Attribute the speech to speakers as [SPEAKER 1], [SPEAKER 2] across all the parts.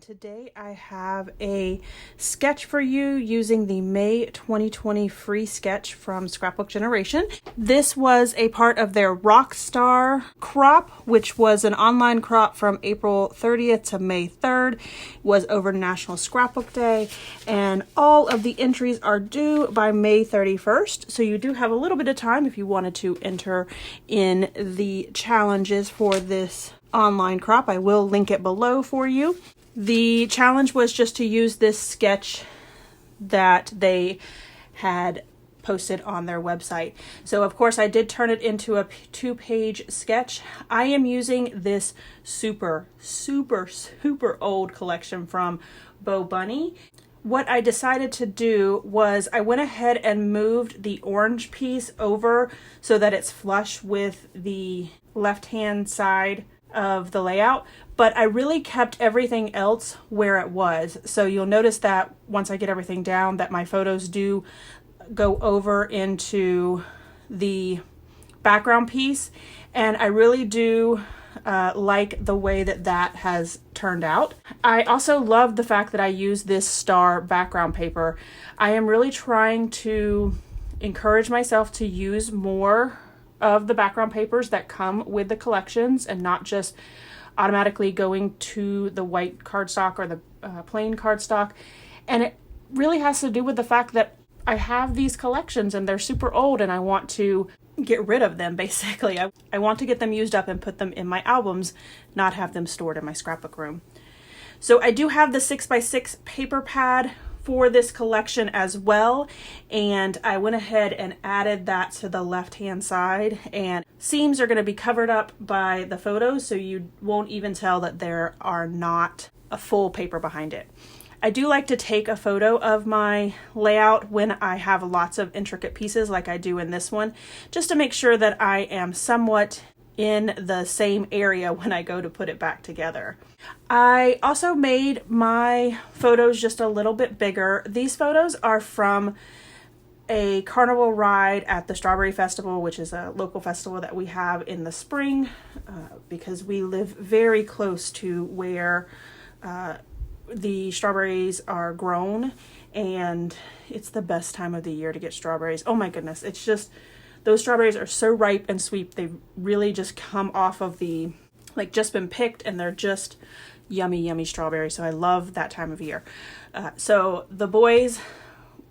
[SPEAKER 1] Today I have a sketch for you using the May 2020 free sketch from Scrapbook Generation. This was a part of their Rockstar crop, which was an online crop from April 30th to May 3rd. It was over National Scrapbook Day, and all of the entries are due by May 31st. So you do have a little bit of time if you wanted to enter in the challenges for this online crop. I will link it below for you. The challenge was just to use this sketch that they had posted on their website. So of course I did turn it into a 2-page sketch. I am using this super old collection from BoBunny. What I decided to do was I went ahead and moved the orange piece over so that it's flush with the left-hand side of the layout, but I really kept everything else where it was. So you'll notice that once I get everything down that my photos do go over into the background piece, and I really do like the way that that has turned out. I also love the fact that I use this star background paper. I am really trying to encourage myself to use more of the background papers that come with the collections and not just automatically going to the white cardstock or the plain cardstock. And it really has to do with the fact that I have these collections and they're super old and I want to get rid of them, basically. I want to get them used up and put them in my albums, not have them stored in my scrapbook room. So I do have the 6x6 paper pad for this collection as well, and I went ahead and added that to the left hand side, and seams are going to be covered up by the photos so you won't even tell that there are not a full paper behind it. I do like to take a photo of my layout when I have lots of intricate pieces like I do in this one, just to make sure that I am somewhat in the same area when I go to put it back together. I also made my photos just a little bit bigger. These photos are from a carnival ride at the Strawberry Festival, which is a local festival that we have in the spring because we live very close to where the strawberries are grown, and it's the best time of the year to get strawberries. Oh my goodness, it's just, those strawberries are so ripe and sweet. They really just come off of the, like, just been picked, and they're just yummy strawberries. So I love that time of year. So the boys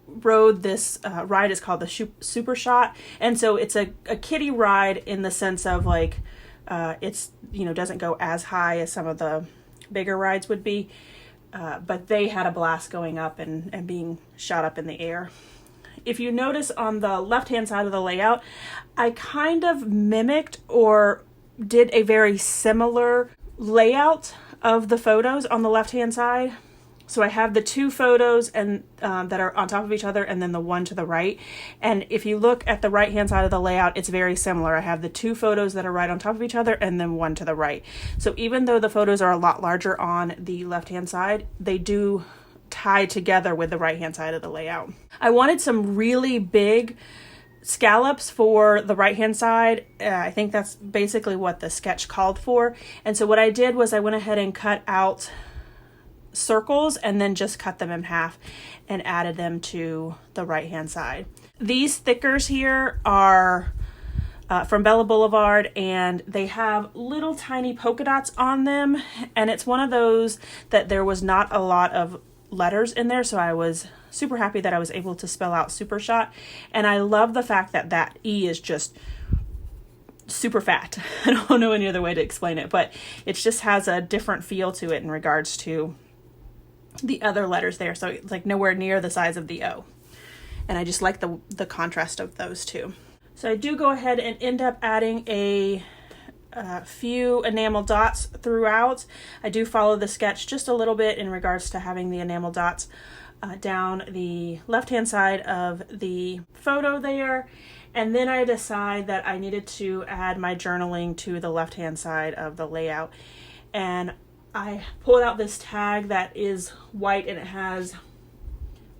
[SPEAKER 1] rode this ride. Is called the Super Shot, and so it's a kiddie ride in the sense of like it's, you know, doesn't go as high as some of the bigger rides would be, but they had a blast going up and being shot up in the air. If you notice on the left-hand side of the layout, I kind of mimicked or did a very similar layout of the photos on the left-hand side. So I have the two photos and that are on top of each other, and then the one to the right. And if you look at the right-hand side of the layout, it's very similar. I have the two photos that are right on top of each other and then one to the right. So even though the photos are a lot larger on the left-hand side, they do tie together with the right-hand side of the layout. I wanted some really big scallops for the right-hand side. I think that's basically what the sketch called for. And so what I did was I went ahead and cut out circles and then just cut them in half and added them to the right-hand side. These stickers here are from Bella Boulevard, and they have little tiny polka dots on them, and it's one of those that there was not a lot of letters in there, so I was super happy that I was able to spell out Super Shot. And I love the fact that that E is just super fat. I don't know any other way to explain it, but it just has a different feel to it in regards to the other letters there. So it's like nowhere near the size of the O, and I just like the contrast of those two. So I do go ahead and end up adding a few enamel dots throughout. I do follow the sketch just a little bit in regards to having the enamel dots down the left-hand side of the photo there. And then I decide that I needed to add my journaling to the left-hand side of the layout. And I pulled out this tag that is white, and it has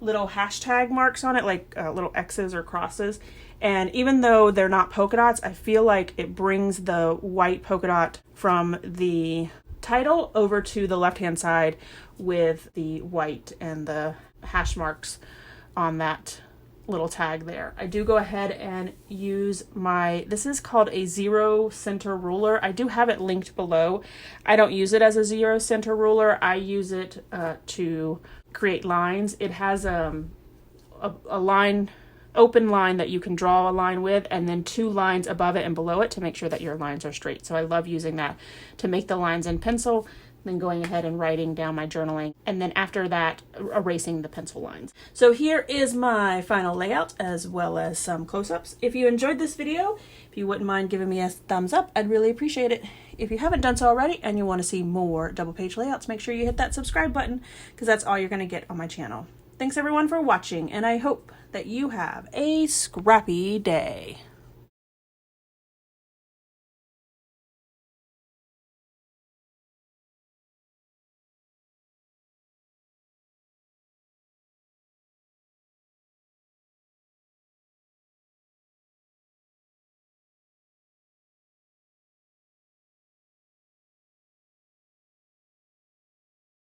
[SPEAKER 1] little hashtag marks on it, like little X's or crosses. And even though they're not polka dots, I feel like it brings the white polka dot from the title over to the left-hand side with the white and the hash marks on that little tag there. I do go ahead and use this is called a 0 center ruler. I do have it linked below. I don't use it as a 0 center ruler. I use it to create lines. It has a open line that you can draw a line with, and then 2 lines above it and below it to make sure that your lines are straight. So I love using that to make the lines in pencil, then going ahead and writing down my journaling, and then after that erasing the pencil lines. So here is my final layout as well as some close-ups. If you enjoyed this video, if you wouldn't mind giving me a thumbs up, I'd really appreciate it. If you haven't done so already and you want to see more double page layouts, make sure you hit that subscribe button, because that's all you're going to get on my channel. Thanks everyone for watching, and I hope that you have a scrappy day.